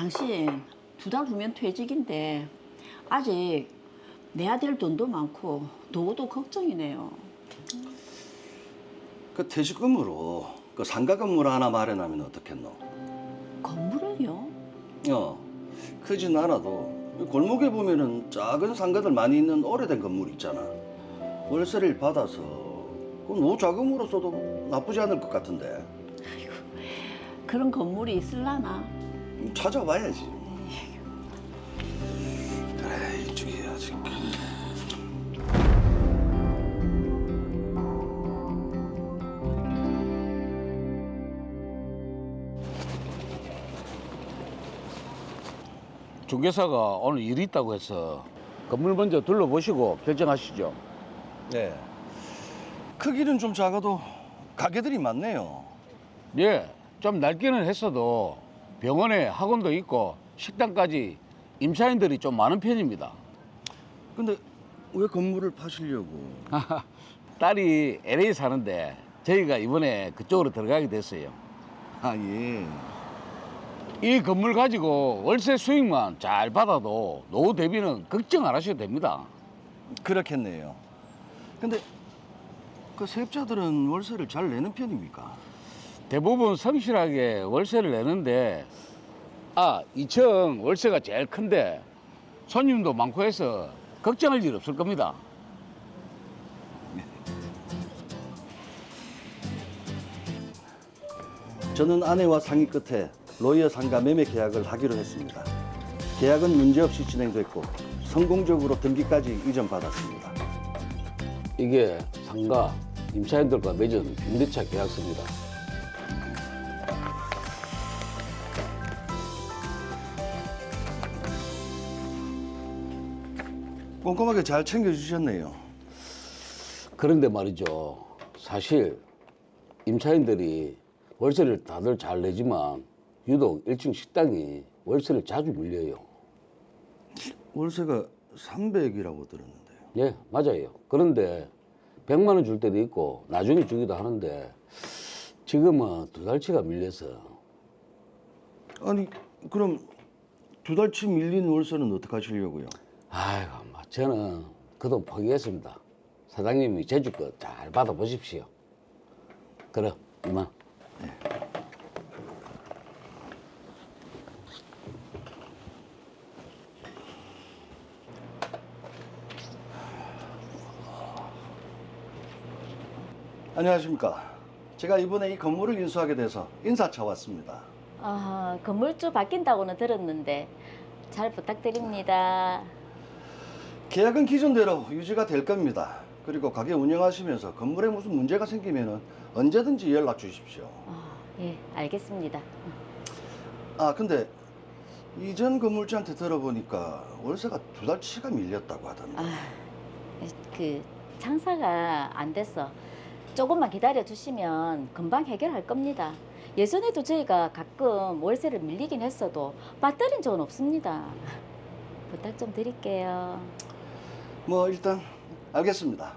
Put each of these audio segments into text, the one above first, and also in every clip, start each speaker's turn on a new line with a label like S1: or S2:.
S1: 당신 2달 후면 퇴직인데 아직 내야 될 돈도 많고 노후도 걱정이네요.
S2: 그 퇴직금으로 그 상가 건물 하나 마련하면 어떻겠노?
S1: 건물을요?
S2: 크진 않아도 골목에 보면은 작은 상가들 많이 있는 오래된 건물 있잖아. 월세를 받아서 그 노후 자금으로 써도 나쁘지 않을 것 같은데.
S1: 그런 건물이 있을라나?
S2: 찾아봐야지. 그래, 이쪽이 아직.
S3: 중개사가 오늘 일이 있다고 해서 건물 먼저 둘러보시고 결정하시죠.
S2: 네. 크기는 좀 작아도 가게들이 많네요.
S3: 예, 좀 낡기는 했어도 병원에 학원도 있고 식당까지 임차인들이 좀 많은 편입니다.
S2: 근데 왜 건물을 파시려고?
S3: 딸이 LA 사는데 저희가 이번에 그쪽으로 들어가게 됐어요.
S2: 아, 예.
S3: 이 건물 가지고 월세 수익만 잘 받아도 노후 대비는 걱정 안 하셔도 됩니다.
S2: 그렇겠네요. 근데 그 세입자들은 월세를 잘 내는 편입니까?
S3: 대부분 성실하게 월세를 내는데 2층 월세가 제일 큰데 손님도 많고 해서 걱정할 일 없을 겁니다.
S2: 저는 아내와 상의 끝에 로이어 상가 매매 계약을 하기로 했습니다. 계약은 문제없이 진행됐고 성공적으로 등기까지 이전받았습니다.
S3: 이게 상가 임차인들과 맺은 임대차 계약서입니다.
S2: 꼼꼼하게 잘 챙겨주셨네요.
S3: 그런데 말이죠. 사실 임차인들이 월세를 다들 잘 내지만 유독 1층 식당이 월세를 자주 밀려요.
S2: 월세가 300이라고 들었는데요.
S3: 예, 맞아요. 그런데 100만 원 줄 때도 있고 나중에 주기도 하는데 지금은 2달치가 밀려서.
S2: 아니, 그럼 2달치 밀린 월세는 어떻게 하시려고요?
S3: 아이고, 저는 그 돈 포기했습니다. 사장님이 제주껏 잘 받아보십시오. 그래, 이만.
S2: 안녕하십니까. 제가 이번에 이 건물을 인수하게 돼서 인사차 왔습니다.
S4: 건물주 바뀐다고는 들었는데 잘 부탁드립니다.
S2: 계약은 기존대로 유지가 될 겁니다. 그리고 가게 운영하시면서 건물에 무슨 문제가 생기면 언제든지 연락 주십시오.
S4: 예, 알겠습니다.
S2: 근데 이전 건물주한테 들어보니까 월세가 2달치가 밀렸다고 하던데.
S4: 그 장사가 안 돼서 조금만 기다려 주시면 금방 해결할 겁니다. 예전에도 저희가 가끔 월세를 밀리긴 했어도 빠뜨린 적은 없습니다. 부탁 좀 드릴게요.
S2: 뭐 일단 알겠습니다.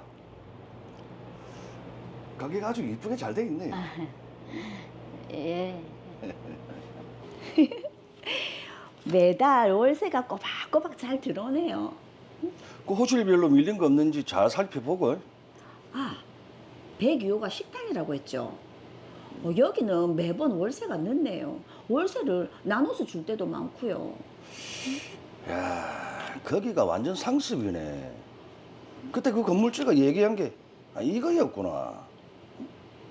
S2: 가게가 아주 이쁘게 잘 돼 있네요.
S4: 예.
S1: 매달 월세가 꼬박꼬박 잘 들어오네요.
S2: 그 호실별로 밀린 거 없는지 잘 살펴보고.
S1: 102호가 식당이라고 했죠. 여기는 매번 월세가 늦네요. 월세를 나눠서 줄 때도 많고요.
S2: 야, 거기가 완전 상습이네. 그때 그 건물주가 얘기한 게 이거였구나.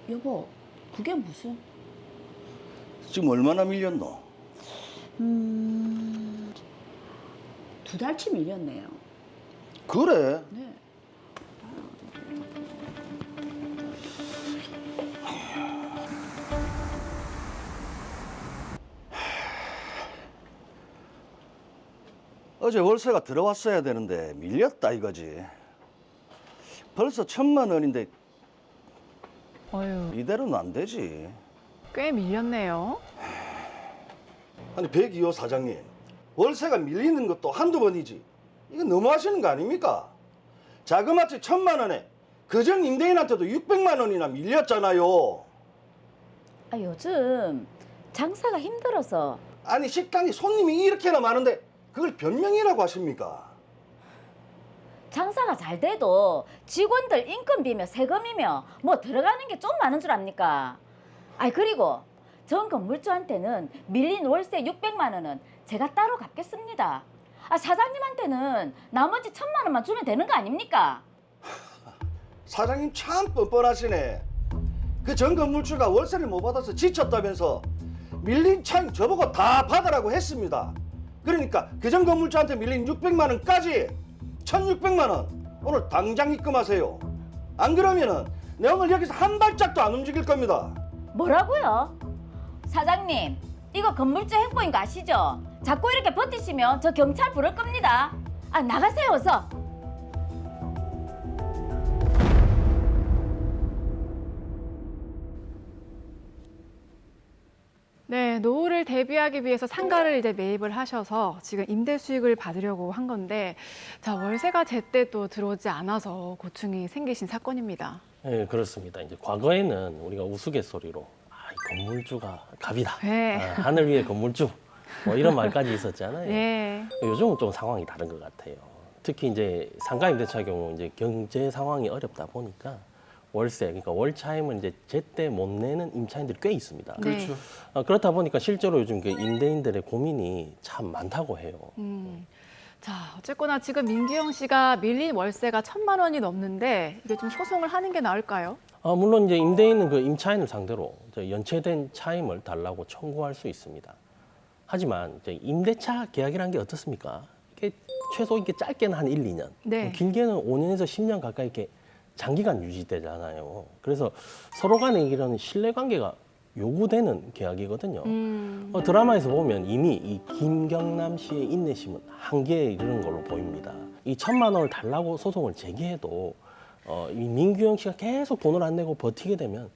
S1: 여보, 그게 무슨?
S2: 지금 얼마나 밀렸노?
S1: 2달치 밀렸네요.
S2: 그래?
S1: 네.
S2: 어제 월세가 들어왔어야 되는데 밀렸다 이거지. 벌써 1,000만 원인데
S5: 어휴,
S2: 이대로는 안 되지.
S5: 꽤 밀렸네요.
S2: 아니 102호 사장님, 월세가 밀리는 것도 한두 번이지. 이거 너무하시는 거 아닙니까? 자그마치 1,000만 원에 그전 임대인한테도 600만 원이나 밀렸잖아요.
S4: 요즘 장사가 힘들어서
S2: 아니 식당에 손님이 이렇게나 많은데 그걸 변명이라고 하십니까?
S4: 장사가 잘 돼도 직원들 인건비며 세금이며 뭐 들어가는 게 좀 많은 줄 압니까? 아이 그리고 전 건물주한테는 밀린 월세 600만 원은 제가 따로 갚겠습니다. 아 사장님한테는 나머지 1000만 원만 주면 되는 거 아닙니까?
S2: 사장님 참 뻔뻔하시네. 그 전 건물주가 월세를 못 받아서 지쳤다면서 밀린 차임 저보고 다 받으라고 했습니다. 그러니까 그 전 건물주한테 밀린 600만 원까지 1600만 원 오늘 당장 입금하세요. 안 그러면은 내 오늘 여기서 한 발짝도 안 움직일 겁니다.
S4: 뭐라고요? 사장님 이거 건물주 행보인 거 아시죠? 자꾸 이렇게 버티시면 저 경찰 부를 겁니다. 아 나가세요 어서.
S5: 네, 노후를 대비하기 위해서 상가를 이제 매입을 하셔서 지금 임대 수익을 받으려고 한 건데, 자, 월세가 제때 또 들어오지 않아서 고충이 생기신 사건입니다.
S6: 네, 그렇습니다. 이제 과거에는 우리가 우스갯소리로 이 건물주가 갑이다.
S5: 네.
S6: 하늘 위의 건물주. 뭐 이런 말까지 있었잖아요.
S5: 네.
S6: 요즘은 좀 상황이 다른 것 같아요. 특히 이제 상가 임대차의 경우 이제 경제 상황이 어렵다 보니까 월세, 그러니까 월차임을 이제 제때 못 내는 임차인들이 꽤 있습니다.
S5: 네.
S6: 그렇다 보니까 실제로 요즘 그 임대인들의 고민이 참 많다고 해요.
S5: 자, 어쨌거나 지금 민규영 씨가 밀린 월세가 1000만 원이 넘는데 이게 좀 소송을 하는 게 나을까요?
S6: 물론 이제 임대인은 그 임차인을 상대로 이제 연체된 차임을 달라고 청구할 수 있습니다. 하지만 이제 임대차 계약이라는 게 어떻습니까? 이게 최소 이게 짧게는 한 1, 2년,
S5: 네.
S6: 길게는 5년에서 10년 가까이 이렇게 장기간 유지되잖아요. 그래서 서로 간에 이런 신뢰관계가 요구되는 계약이거든요. 드라마에서 보면 이미 이 김경남 씨의 인내심은 한계에 이르는 걸로 보입니다. 이 1000만 원을 달라고 소송을 제기해도 이 민규영 씨가 계속 돈을 안 내고 버티게 되면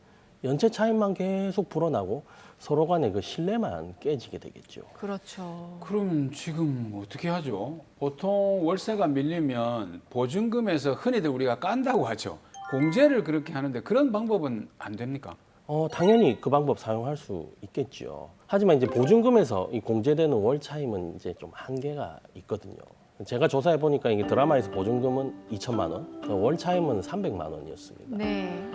S6: 연체 차임만 계속 불어나고 서로 간의 그 신뢰만 깨지게 되겠죠.
S5: 그렇죠.
S3: 그럼 지금 어떻게 하죠? 보통 월세가 밀리면 보증금에서 흔히들 우리가 깐다고 하죠. 공제를 그렇게 하는데 그런 방법은 안 됩니까?
S6: 당연히 그 방법 사용할 수 있겠죠. 하지만 이제 보증금에서 이 공제되는 월 차임은 이제 좀 한계가 있거든요. 제가 조사해 보니까 이게 드라마에서 보증금은 2천만 원, 월 차임은 300만 원이었습니다.
S5: 네.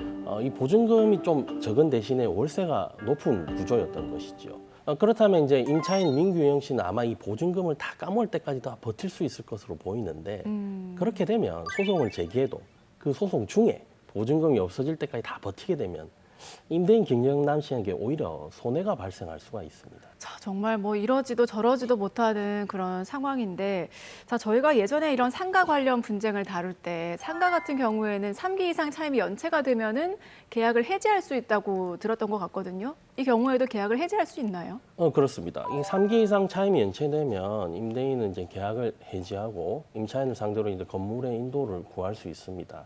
S6: 이 보증금이 좀 적은 대신에 월세가 높은 구조였던 것이죠. 그렇다면 이제 임차인 민규영 씨는 아마 이 보증금을 다 까먹을 때까지 다 버틸 수 있을 것으로 보이는데 그렇게 되면 소송을 제기해도 그 소송 중에 보증금이 없어질 때까지 다 버티게 되면 임대인 김경남 씨에게 오히려 손해가 발생할 수가 있습니다.
S5: 자, 정말 뭐 이러지도 저러지도 못하는 그런 상황인데, 자, 저희가 예전에 이런 상가 관련 분쟁을 다룰 때 상가 같은 경우에는 3기 이상 차임이 연체가 되면은 계약을 해지할 수 있다고 들었던 것 같거든요. 이 경우에도 계약을 해지할 수 있나요?
S6: 그렇습니다. 이 3기 이상 차임이 연체되면 임대인은 이제 계약을 해지하고 임차인을 상대로 이제 건물의 인도를 구할 수 있습니다.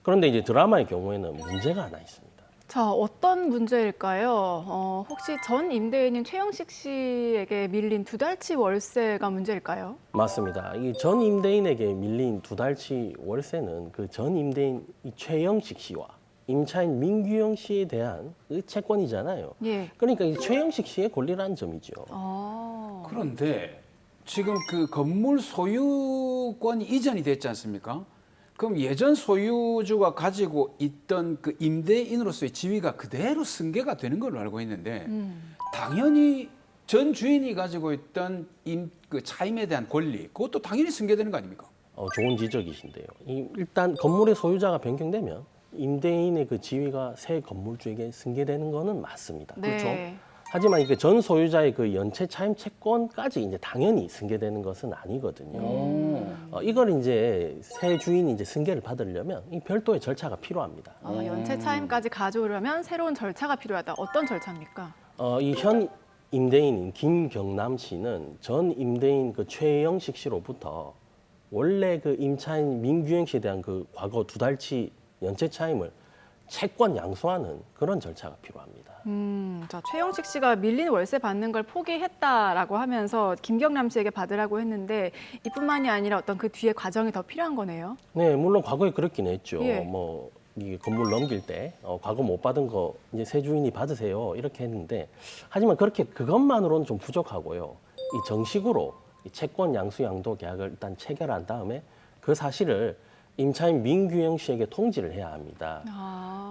S6: 그런데 이제 드라마의 경우에는 문제가 하나 있습니다.
S5: 자, 어떤 문제일까요? 혹시 전 임대인인 최영식 씨에게 밀린 2달치 월세가 문제일까요?
S6: 맞습니다. 이 전 임대인에게 밀린 2달치 월세는 그 전 임대인 이 최영식 씨와 임차인 민규영 씨에 대한 그 채권이잖아요.
S5: 예.
S6: 그러니까 이 최영식 씨의 권리라는 점이죠.
S3: 그런데 지금 그 건물 소유권이 이전이 됐지 않습니까? 그럼 예전 소유주가 가지고 있던 그 임대인으로서의 지위가 그대로 승계가 되는 걸로 알고 있는데 당연히 전 주인이 가지고 있던 그 차임에 대한 권리 그것도 당연히 승계되는 거 아닙니까?
S6: 좋은 지적이신데요. 일단 건물의 소유자가 변경되면 임대인의 그 지위가 새 건물주에게 승계되는 거는 맞습니다.
S5: 네.
S6: 그렇죠? 하지만 이게 전 소유자의 그 연체 차임 채권까지 이제 당연히 승계되는 것은 아니거든요. 이걸 이제 새 주인이 이제 승계를 받으려면 이 별도의 절차가 필요합니다.
S5: 연체 차임까지 가져오려면 새로운 절차가 필요하다. 어떤 절차입니까?
S6: 이 현 임대인인 김경남 씨는 전 임대인 그 최영식 씨로부터 원래 그 임차인 민규영 씨에 대한 그 과거 2달치 연체 차임을 채권 양수하는 그런 절차가 필요합니다.
S5: 자, 최영식 씨가 밀린 월세 받는 걸 포기했다라고 하면서 김경남 씨에게 받으라고 했는데 이뿐만이 아니라 어떤 그 뒤에 과정이 더 필요한 거네요.
S6: 네, 물론 과거에 그렇긴 했죠.
S5: 예.
S6: 뭐 이 건물 넘길 때 과거 못 받은 거 이제 새 주인이 받으세요 이렇게 했는데 하지만 그렇게 그것만으로는 좀 부족하고요. 이 정식으로 이 채권 양수 양도 계약을 일단 체결한 다음에 그 사실을 임차인 민규영 씨에게 통지를 해야 합니다.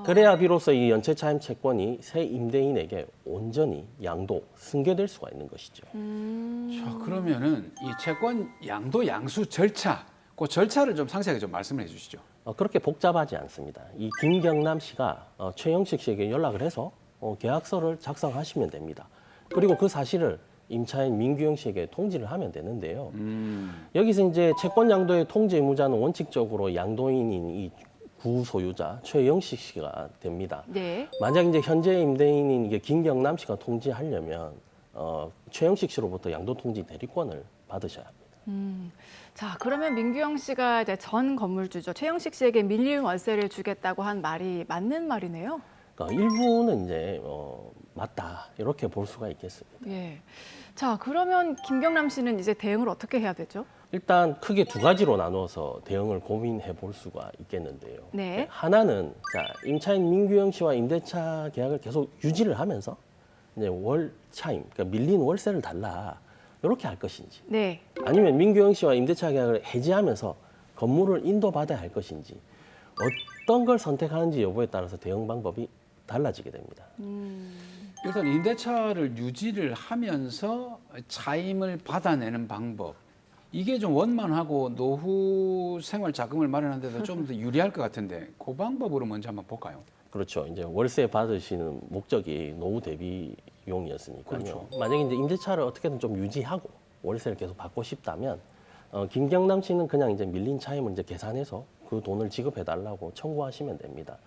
S6: 그래야 비로소 이 연체차임 채권이 새 임대인에게 온전히 양도 승계될 수가 있는 것이죠.
S3: 자, 그러면은 이 채권 양도 양수 절차, 그 절차를 좀 상세하게 좀 말씀을 해주시죠.
S6: 그렇게 복잡하지 않습니다. 이 김경남 씨가 최영식 씨에게 연락을 해서 계약서를 작성하시면 됩니다. 그리고 그 사실을 임차인 민규영 씨에게 통지를 하면 되는데요. 여기서 이제 채권 양도의 통지 의무자는 원칙적으로 양도인인 이 구소유자 최영식 씨가 됩니다.
S5: 네.
S6: 만약 이제 현재 임대인인 이게 김경남 씨가 통지하려면 최영식 씨로부터 양도 통지 대리권을 받으셔야 합니다.
S5: 자, 그러면 민규영 씨가 이제 전 건물주죠. 최영식 씨에게 밀린 월세를 주겠다고 한 말이 맞는 말이네요.
S6: 그러니까 일부는 이제 맞다 이렇게 볼 수가 있겠습니다.
S5: 예. 자, 그러면 김경남 씨는 이제 대응을 어떻게 해야 되죠?
S6: 일단 크게 두 가지로 나눠서 대응을 고민해 볼 수가 있겠는데요.
S5: 네.
S6: 하나는 자, 임차인 민규영 씨와 임대차 계약을 계속 유지를 하면서 이제 월 차임, 그러니까 밀린 월세를 달라 이렇게 할 것인지,
S5: 네.
S6: 아니면 민규영 씨와 임대차 계약을 해지하면서 건물을 인도받아야 할 것인지 어떤 걸 선택하는지 여부에 따라서 대응 방법이 달라지게 됩니다.
S3: 일단 임대차를 유지를 하면서 차임을 받아내는 방법, 이게 좀 원만하고 노후 생활 자금을 마련하는 데도 좀 더 유리할 것 같은데 그 방법으로 먼저 한번 볼까요?
S6: 그렇죠. 이제 월세 받으시는 목적이 노후 대비용이었으니까요.
S3: 그렇죠.
S6: 만약에 이제 임대차를 어떻게든 좀 유지하고 월세를 계속 받고 싶다면 김경남 씨는 그냥 이제 밀린 차임을 이제 계산해서 그 돈을 지급해 달라고 청구하시면 됩니다.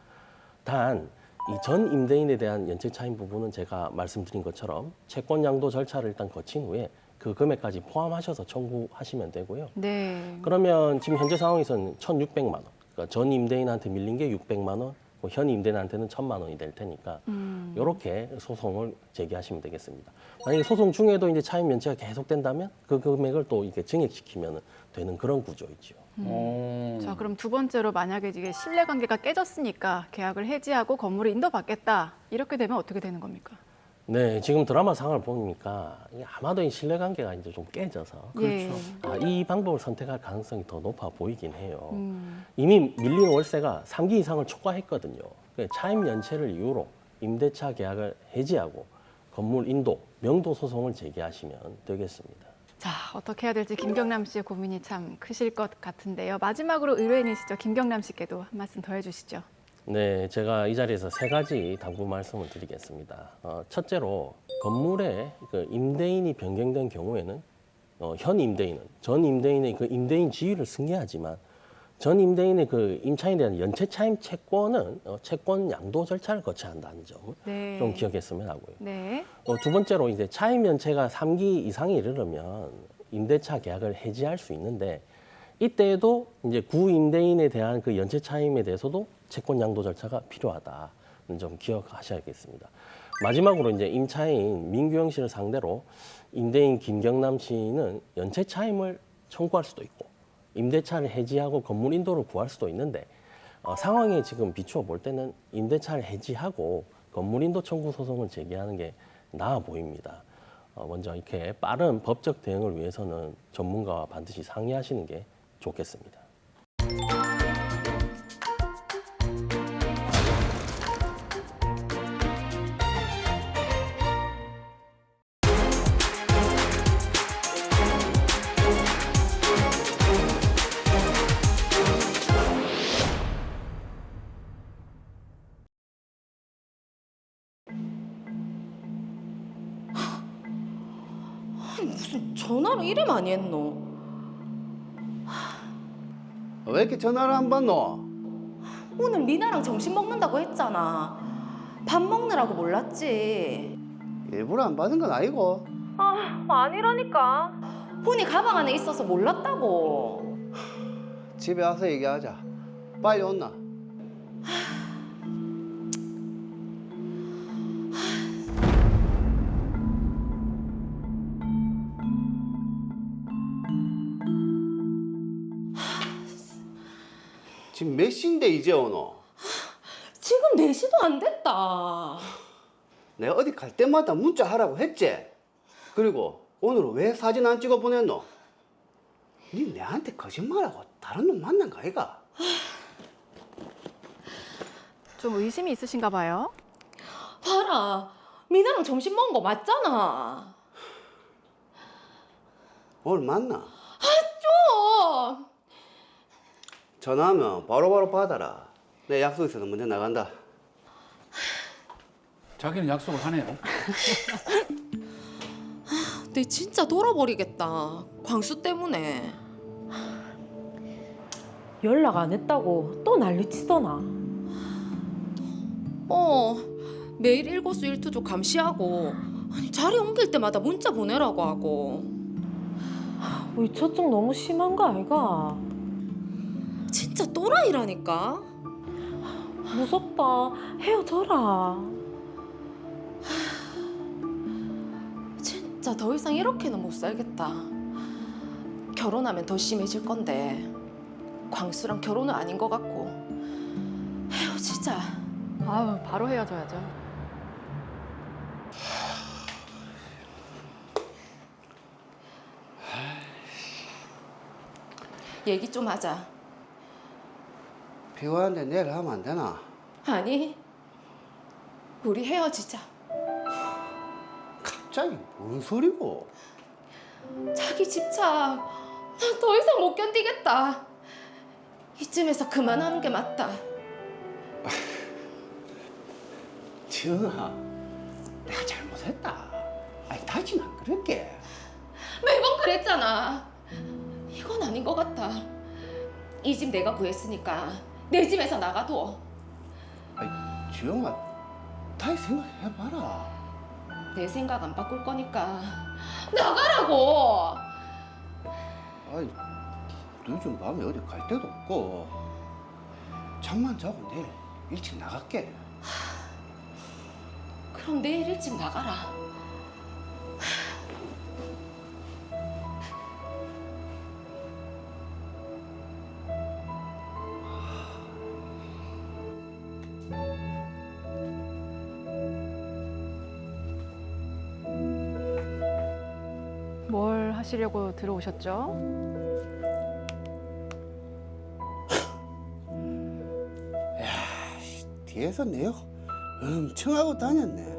S6: 단 이 전 임대인에 대한 연체 차임 부분은 제가 말씀드린 것처럼 채권 양도 절차를 일단 거친 후에 그 금액까지 포함하셔서 청구하시면 되고요.
S5: 네.
S6: 그러면 지금 현재 상황에서는 1,600만 원. 그러니까 전 임대인한테 밀린 게 600만 원, 현 임대인한테는 1,000만 원이 될 테니까 이렇게 소송을 제기하시면 되겠습니다. 만약에 소송 중에도 이제 차임 연체가 계속된다면 그 금액을 또 이렇게 증액시키면 되는 그런 구조이죠.
S5: 자, 그럼 두 번째로 만약에 이게 신뢰관계가 깨졌으니까 계약을 해지하고 건물을 인도받겠다. 이렇게 되면 어떻게 되는 겁니까?
S6: 네, 지금 드라마 상황을 보니까 이게 아마도 이 신뢰관계가 이제 좀 깨져서
S5: 예.
S6: 이 방법을 선택할 가능성이 더 높아 보이긴 해요. 이미 밀린 월세가 3기 이상을 초과했거든요. 차임 연체를 이유로 임대차 계약을 해지하고 건물 인도, 명도 소송을 제기하시면 되겠습니다.
S5: 자, 어떻게 해야 될지 김경남 씨의 고민이 참 크실 것 같은데요. 마지막으로 의뢰인이시죠. 김경남 씨께도 한 말씀 더 해주시죠.
S6: 네, 제가 이 자리에서 세 가지 당부 말씀을 드리겠습니다. 첫째로 건물의 그 임대인이 변경된 경우에는 현 임대인은 전 임대인의 그 임대인 지위를 승계하지만 전 임대인의 그 임차인에 대한 연체 차임 채권은 채권 양도 절차를 거쳐야 한다는 점을
S5: 네.
S6: 좀 기억했으면 하고요.
S5: 네.
S6: 두 번째로 이제 차임 연체가 3기 이상에 이르르면 임대차 계약을 해지할 수 있는데 이때에도 이제 구 임대인에 대한 그 연체 차임에 대해서도 채권 양도 절차가 필요하다는 점 기억하셔야겠습니다. 마지막으로 이제 임차인 민규영 씨를 상대로 임대인 김경남 씨는 연체 차임을 청구할 수도 있고 임대차를 해지하고 건물 인도를 구할 수도 있는데 상황에 지금 비추어 볼 때는 임대차를 해지하고 건물 인도 청구 소송을 제기하는 게 나아 보입니다. 먼저 이렇게 빠른 법적 대응을 위해서는 전문가와 반드시 상의하시는 게 좋겠습니다.
S7: 무슨 전화를 이래 많이 했노?
S8: 왜 이렇게 전화를 안 받노?
S7: 오늘 미나랑 점심 먹는다고 했잖아. 밥 먹느라고 몰랐지.
S8: 일부러 안 받은 건 아니고.
S7: 아니라니까. 혼이 가방 안에 있어서 몰랐다고.
S8: 집에 와서 얘기하자. 빨리 온나? 지금 몇 시인데 이제 오노?
S7: 4시도 안 됐다.
S8: 내가 어디 갈 때마다 문자 하라고 했지? 그리고 오늘은 왜 사진 안 찍어 보냈노? 니 내한테 거짓말하고 다른 놈 만난 거 아이가?
S5: 좀 의심이 있으신가 봐요.
S7: 봐라, 미나랑 점심 먹은 거 맞잖아.
S8: 오늘 만나?
S7: 좀.
S8: 전화하면 바로바로 받아라. 내 약속 있어서 먼저 나간다.
S3: 자기는 약속을 하네요.
S7: 내 진짜 돌아버리겠다. 광수 때문에.
S9: 연락 안 했다고 또 난리치더나.
S7: 매일 일거수일투족 감시하고 아니, 자리 옮길 때마다 문자 보내라고 하고.
S9: 우리 저쪽 너무 심한 거 아이가?
S7: 진짜 또라이라니까.
S9: 무섭다. 헤어져라.
S7: 진짜 더 이상 이렇게는 못 살겠다. 결혼하면 더 심해질 건데 광수랑 결혼은 아닌 것 같고 헤어지자.
S5: 아유, 바로 헤어져야죠.
S7: 얘기 좀 하자.
S8: 피곤한데 내일 하면 안 되나?
S7: 아니, 우리 헤어지자.
S8: 갑자기 뭔 소리고?
S7: 자기 집착 나 더 이상 못 견디겠다. 이쯤에서 그만하는 게 맞다.
S8: 지은아, 내가 잘못했다. 아니 다시는 안 그럴게.
S7: 매번 그랬잖아. 이건 아닌 것 같아. 이 집 내가 구했으니까 내 집에서 나가둬.
S8: 아니 지은아, 다시 생각해봐라.
S7: 내 생각 안 바꿀 거니까 나가라고.
S8: 아이 늦은 밤에 어디 갈 데도 없고 잠만 자고 내일 일찍 나갈게.
S7: 그럼 내일 일찍 나가라.
S5: 뭘 하시려고 들어오셨죠?
S8: 뒤에서 내요 엄청 하고 다녔네.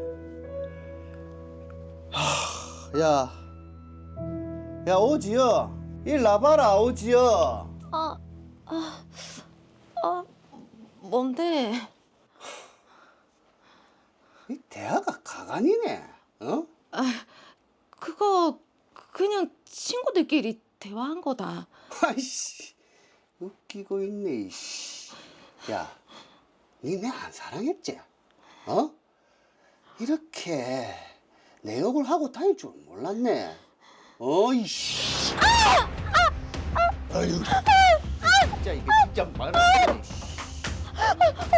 S8: 야 오지여, 일 나봐라 오지여.
S7: 뭔데?
S8: 이 대화가 가관이네. 어?
S7: 그거 그냥 친구들끼리 대화한 거다.
S8: 아이씨 웃기고 있네. 이씨. 야, 니 내 안 사랑했지? 어? 이렇게 내 욕을 하고 다닐 줄 몰랐네. 어이씨. 아유. 진짜 이게 진짜 말아.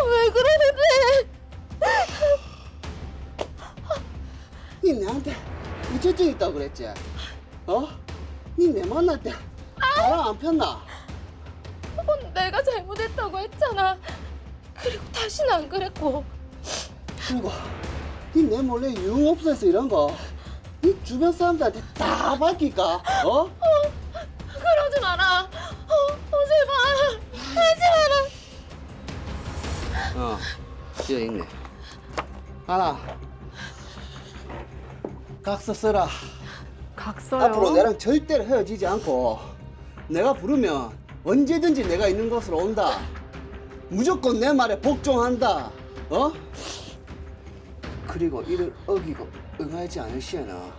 S7: 왜 그러는데?
S8: 니 내한테 우체증 있다고 그랬지? 어? 니 내 만날 때 바람 안 폈나?
S7: 그건 내가 잘못했다고 했잖아. 그리고 다시는 안 그랬고.
S8: 그리고 니 내 몰래 유흥업소에서 이런 거 니 주변 사람들한테 다 밝힐까? 어?
S7: 그러지 마라. 제발 하지 마라.
S8: 여기 있네. 하나. 각서 써라.
S5: 각서요.
S8: 앞으로 내랑 절대로 헤어지지 않고 내가 부르면 언제든지 내가 있는 곳으로 온다. 무조건 내 말에 복종한다. 어? 그리고 이를 어기고 응하지 않을 시에는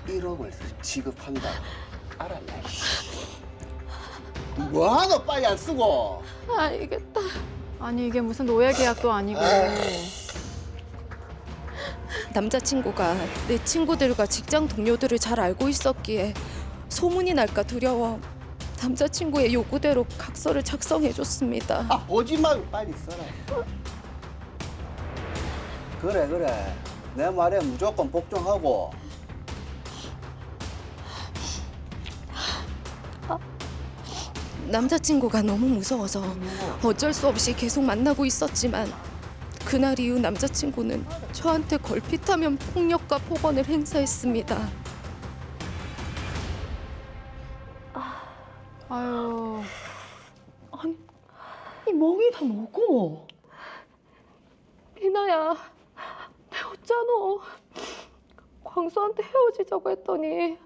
S8: 1억을 지급한다. 알았나? 뭐하노 빨리 안 쓰고.
S7: 알겠다.
S5: 아니, 이게 무슨 노예 계약도 아니고.
S7: 남자친구가 내 친구들과 직장 동료들을 잘 알고 있었기에 소문이 날까 두려워 남자친구의 요구대로 각서를 작성해줬습니다.
S8: 보지 말고 빨리 써라. 그래. 내 말에 무조건 복종하고.
S7: 남자친구가 너무 무서워서 어쩔 수 없이 계속 만나고 있었지만 그날 이후 남자친구는 저한테 걸핏하면 폭력과 폭언을 행사했습니다.
S5: 아유.
S9: 이 멍이 다 뭐고?
S7: 미나야, 내가 어쩌노? 광수한테 헤어지자고 했더니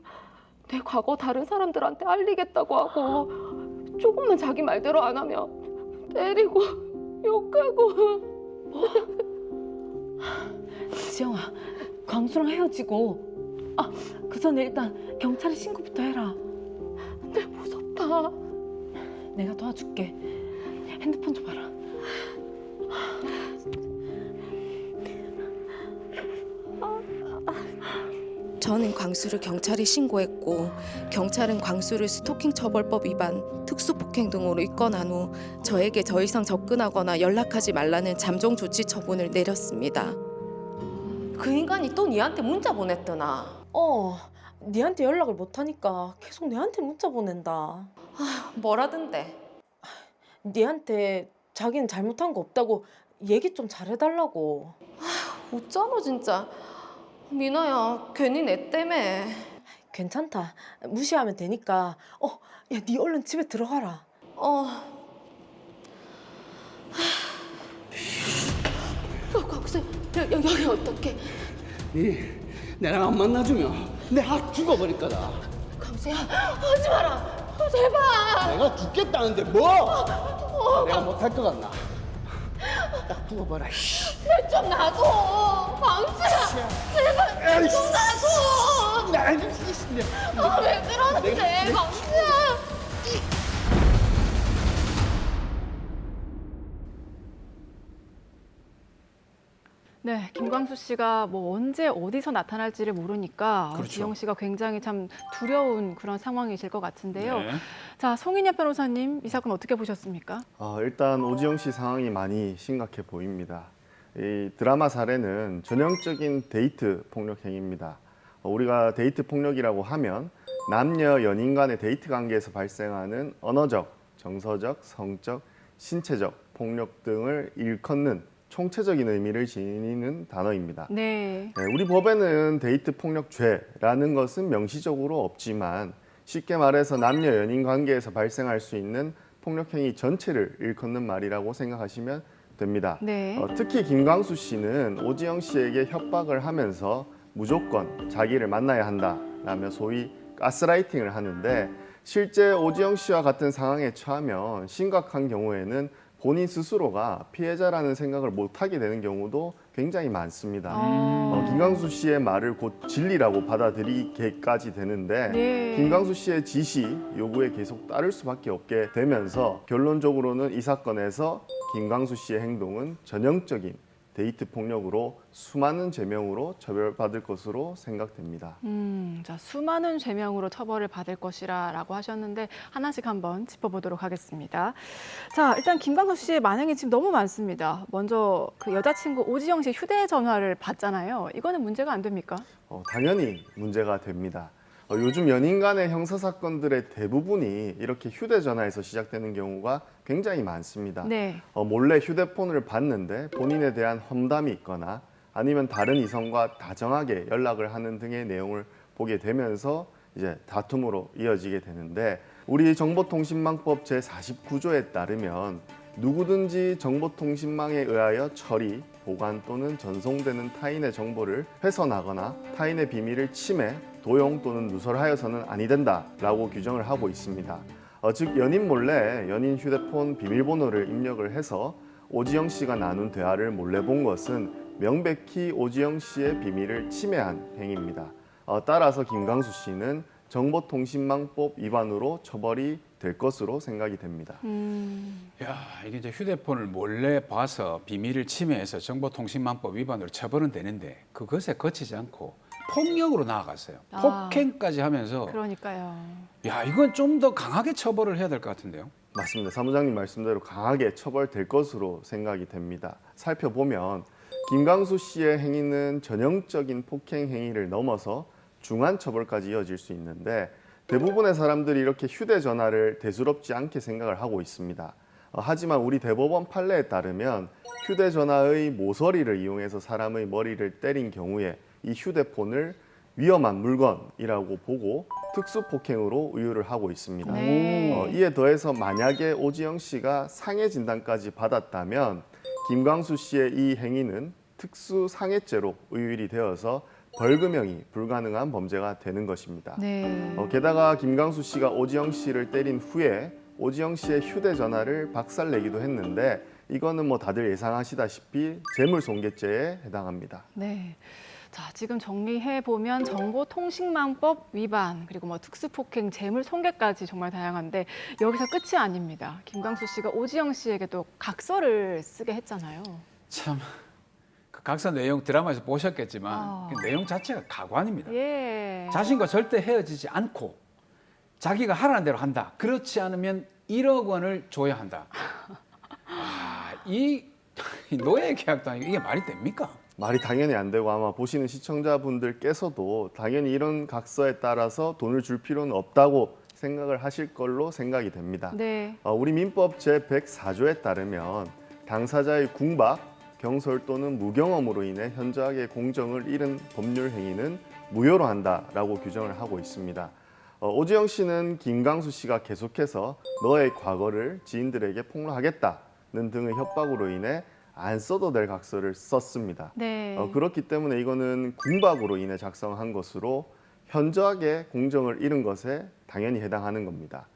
S7: 내 과거 다른 사람들한테 알리겠다고 하고 조금만 자기 말대로 안 하면 때리고 욕하고.
S9: 지영아, 광수랑 헤어지고 그 전에 일단 경찰에 신고부터 해라.
S7: 내 무섭다.
S9: 내가 도와줄게. 핸드폰 줘봐라.
S7: 저는 광수를 경찰에 신고했고 경찰은 광수를 스토킹 처벌법 위반, 특수폭행 등으로 입건한 후 저에게 더 이상 접근하거나 연락하지 말라는 잠정 조치 처분을 내렸습니다.
S10: 그 인간이 또 니한테 문자 보냈더나.
S9: 니한테 연락을 못하니까 계속 내한테 문자 보낸다.
S10: 뭐라던데?
S9: 니한테 자기는 잘못한 거 없다고 얘기 좀 잘해달라고.
S10: 어쩌노 진짜. 미나야, 괜히 내 때문에.
S9: 괜찮다. 무시하면 되니까. 야, 니 얼른 집에 들어가라.
S7: 광수, 여기 어떻게?
S8: 니 내랑 안 만나주면 내 확 죽어버릴 거다.
S7: 광수야, 하지 마라. 제발.
S8: 내가 죽겠다는데 뭐? 내가 못할 것 같나? 딱 죽어봐라.
S7: 좀 놔둬. 광수야, 제발 좀 놔둬. 왜 그러는데, 광수야.
S5: 네, 김광수 씨가 뭐 언제 어디서 나타날지를 모르니까
S3: 그렇죠.
S5: 지영 씨가 굉장히 참 두려운 그런 상황이실 것 같은데요.
S3: 네.
S5: 자, 송인엽 변호사님, 이 사건 어떻게 보셨습니까?
S11: 일단 오지영 씨 상황이 많이 심각해 보입니다. 이 드라마 사례는 전형적인 데이트 폭력 행위입니다. 우리가 데이트 폭력이라고 하면 남녀 연인 간의 데이트 관계에서 발생하는 언어적, 정서적, 성적, 신체적 폭력 등을 일컫는 총체적인 의미를 지니는 단어입니다.
S5: 네.
S11: 우리 법에는 데이트 폭력죄라는 것은 명시적으로 없지만 쉽게 말해서 남녀 연인 관계에서 발생할 수 있는 폭력 행위 전체를 일컫는 말이라고 생각하시면 됩니다.
S5: 네.
S11: 특히 김광수 씨는 오지영 씨에게 협박을 하면서 무조건 자기를 만나야 한다라며 소위 가스라이팅을 하는데 실제 오지영 씨와 같은 상황에 처하면 심각한 경우에는 본인 스스로가 피해자라는 생각을 못하게 되는 경우도 굉장히 많습니다. 김광수 씨의 말을 곧 진리라고 받아들이게까지 되는데
S5: 네.
S11: 김광수 씨의 지시, 요구에 계속 따를 수밖에 없게 되면서 결론적으로는 이 사건에서 김광수 씨의 행동은 전형적인 데이트 폭력으로 수많은 죄명으로 처벌받을 것으로 생각됩니다.
S5: 자, 수많은 죄명으로 처벌을 받을 것이라고 하셨는데 하나씩 한번 짚어보도록 하겠습니다. 자, 일단 김광수 씨의 만행이 지금 너무 많습니다. 먼저 그 여자친구 오지영 씨 휴대전화를 봤잖아요. 이거는 문제가 안 됩니까?
S11: 당연히 문제가 됩니다. 요즘 연인 간의 형사 사건들의 대부분이 이렇게 휴대전화에서 시작되는 경우가 굉장히 많습니다.
S5: 네.
S11: 몰래 휴대폰을 봤는데 본인에 대한 험담이 있거나 아니면 다른 이성과 다정하게 연락을 하는 등의 내용을 보게 되면서 이제 다툼으로 이어지게 되는데 우리 정보통신망법 제49조에 따르면 누구든지 정보통신망에 의하여 처리, 보관 또는 전송되는 타인의 정보를 훼손하거나 타인의 비밀을 침해, 도용 또는 누설하여서는 아니 된다라고 규정을 하고 있습니다. 즉 연인 몰래 연인 휴대폰 비밀번호를 입력을 해서 오지영 씨가 나눈 대화를 몰래 본 것은 명백히 오지영 씨의 비밀을 침해한 행위입니다. 따라서 김광수 씨는 정보통신망법 위반으로 처벌이 될 것으로 생각이 됩니다.
S3: 야, 이게 이제 휴대폰을 몰래 봐서 비밀을 침해해서 정보통신망법 위반으로 처벌은 되는데 그것에 그치지 않고 폭력으로 나아갔어요. 폭행까지 하면서
S5: 그러니까요.
S3: 야, 이건 좀 더 강하게 처벌을 해야 될 것 같은데요.
S11: 맞습니다. 사무장님 말씀대로 강하게 처벌될 것으로 생각이 됩니다. 살펴보면 김광수 씨의 행위는 전형적인 폭행 행위를 넘어서 중한 처벌까지 이어질 수 있는데 대부분의 사람들이 이렇게 휴대전화를 대수롭지 않게 생각을 하고 있습니다. 하지만 우리 대법원 판례에 따르면 휴대전화의 모서리를 이용해서 사람의 머리를 때린 경우에 이 휴대폰을 위험한 물건이라고 보고 특수폭행으로 의유를 하고 있습니다.
S5: 네.
S11: 이에 더해서 만약에 오지영 씨가 상해 진단까지 받았다면 김광수 씨의 이 행위는 특수상해죄로 의율이 되어서 벌금형이 불가능한 범죄가 되는 것입니다.
S5: 네.
S11: 게다가 김광수 씨가 오지영 씨를 때린 후에 오지영 씨의 휴대전화를 박살내기도 했는데 이거는 뭐 다들 예상하시다시피 재물손괴죄에 해당합니다.
S5: 네. 자, 지금 정리해 보면 정보통신망법 위반 그리고 뭐 특수폭행, 재물손괴까지 정말 다양한데 여기서 끝이 아닙니다. 김광수 씨가 오지영 씨에게도 각서를 쓰게 했잖아요.
S3: 참, 그 각서 내용 드라마에서 보셨겠지만 그 내용 자체가 가관입니다.
S5: 예.
S3: 자신과 절대 헤어지지 않고 자기가 하라는 대로 한다. 그렇지 않으면 1억 원을 줘야 한다. 이 노예 계약도 아니고 이게 말이 됩니까?
S11: 말이 당연히 안 되고 아마 보시는 시청자분들께서도 당연히 이런 각서에 따라서 돈을 줄 필요는 없다고 생각을 하실 걸로 생각이 됩니다.
S5: 네.
S11: 우리 민법 제104조에 따르면 당사자의 궁박, 경솔 또는 무경험으로 인해 현저하게 공정을 잃은 법률 행위는 무효로 한다라고 규정을 하고 있습니다. 오지영 씨는 김광수 씨가 계속해서 너의 과거를 지인들에게 폭로하겠다는 등의 협박으로 인해 안 써도 될 각서를 썼습니다.
S5: 네.
S11: 그렇기 때문에 이거는 궁박으로 인해 작성한 것으로 현저하게 공정을 잃은 것에 당연히 해당하는 겁니다.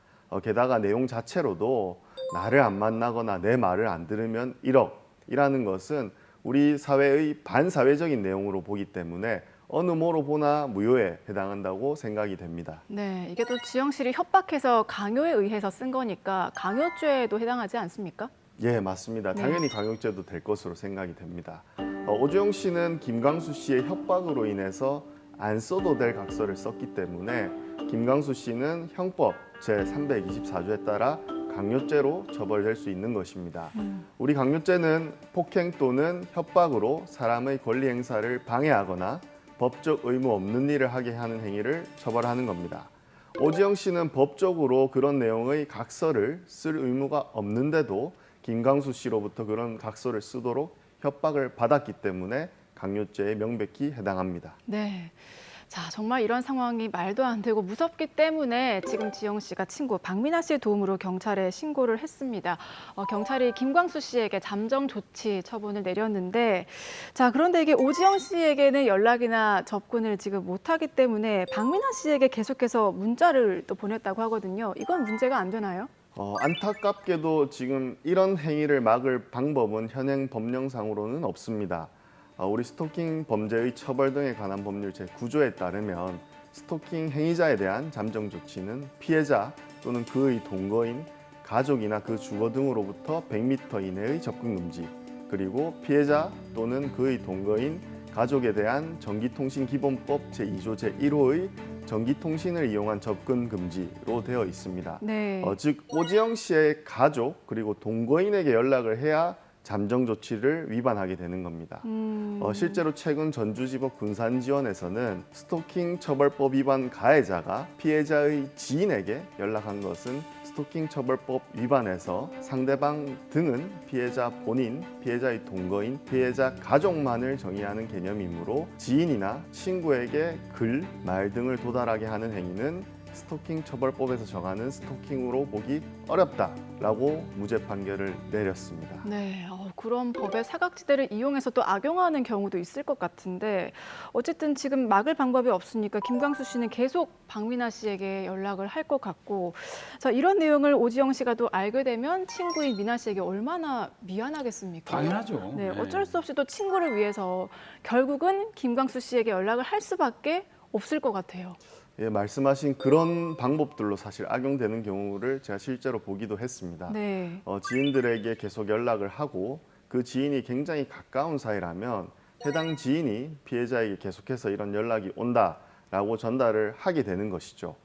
S11: 게다가 내용 자체로도 나를 안 만나거나 내 말을 안 들으면 1억이라는 것은 우리 사회의 반사회적인 내용으로 보기 때문에 어느 뭐로 보나 무효에 해당한다고 생각이 됩니다.
S5: 네, 이게 또 지영 씨를 협박해서 강요에 의해서 쓴 거니까 강요죄에도 해당하지 않습니까?
S11: 예, 맞습니다.
S5: 네.
S11: 당연히 강요죄도 될 것으로 생각이 됩니다. 오지영 씨는 김광수 씨의 협박으로 인해서 안 써도 될 각서를 썼기 때문에 김광수 씨는 형법 제324조에 따라 강요죄로 처벌될 수 있는 것입니다. 우리 강요죄는 폭행 또는 협박으로 사람의 권리 행사를 방해하거나 법적 의무 없는 일을 하게 하는 행위를 처벌하는 겁니다. 오지영 씨는 법적으로 그런 내용의 각서를 쓸 의무가 없는데도 김광수 씨로부터 그런 각서를 쓰도록 협박을 받았기 때문에 강요죄에 명백히 해당합니다.
S5: 네. 자, 정말 이런 상황이 말도 안 되고 무섭기 때문에 지금 지영 씨가 친구 박민아 씨의 도움으로 경찰에 신고를 했습니다. 경찰이 김광수 씨에게 잠정 조치 처분을 내렸는데, 자, 그런데 이게 오지영 씨에게는 연락이나 접근을 지금 못하기 때문에 박민아 씨에게 계속해서 문자를 또 보냈다고 하거든요. 이건 문제가 안 되나요?
S11: 안타깝게도 지금 이런 행위를 막을 방법은 현행 법령상으로는 없습니다. 우리 스토킹 범죄의 처벌 등에 관한 법률 제9조에 따르면 스토킹 행위자에 대한 잠정 조치는 피해자 또는 그의 동거인, 가족이나 그 주거 등으로부터 100m 이내의 접근 금지, 그리고 피해자 또는 그의 동거인, 가족에 대한 전기통신기본법 제2조 제1호의 전기통신을 이용한 접근 금지로 되어 있습니다.
S5: 네.
S11: 즉 오지영 씨의 가족 그리고 동거인에게 연락을 해야 잠정 조치를 위반하게 되는 겁니다. 실제로 최근 전주지법 군산지원에서는 스토킹 처벌법 위반 가해자가 피해자의 지인에게 연락한 것은 스토킹 처벌법 위반에서 상대방 등은 피해자 본인, 피해자의 동거인, 피해자 가족만을 정의하는 개념이므로 지인이나 친구에게 글, 말 등을 도달하게 하는 행위는 스토킹 처벌법에서 정하는 스토킹으로 보기 어렵다라고 무죄 판결을 내렸습니다.
S5: 네, 그런 법의 사각지대를 이용해서 또 악용하는 경우도 있을 것 같은데 어쨌든 지금 막을 방법이 없으니까 김광수 씨는 계속 박민아 씨에게 연락을 할 것 같고, 자, 이런 내용을 오지영 씨가 또 알게 되면 친구인 민아 씨에게 얼마나 미안하겠습니까?
S3: 당연하죠.
S5: 네, 어쩔 수 없이 또 친구를 위해서 결국은 김광수 씨에게 연락을 할 수밖에 없을 것 같아요.
S11: 예, 말씀하신 그런 방법들로 사실 악용되는 경우를 제가 실제로 보기도 했습니다.
S5: 네.
S11: 지인들에게 계속 연락을 하고 그 지인이 굉장히 가까운 사이라면 해당 지인이 피해자에게 계속해서 이런 연락이 온다라고 전달을 하게 되는 것이죠.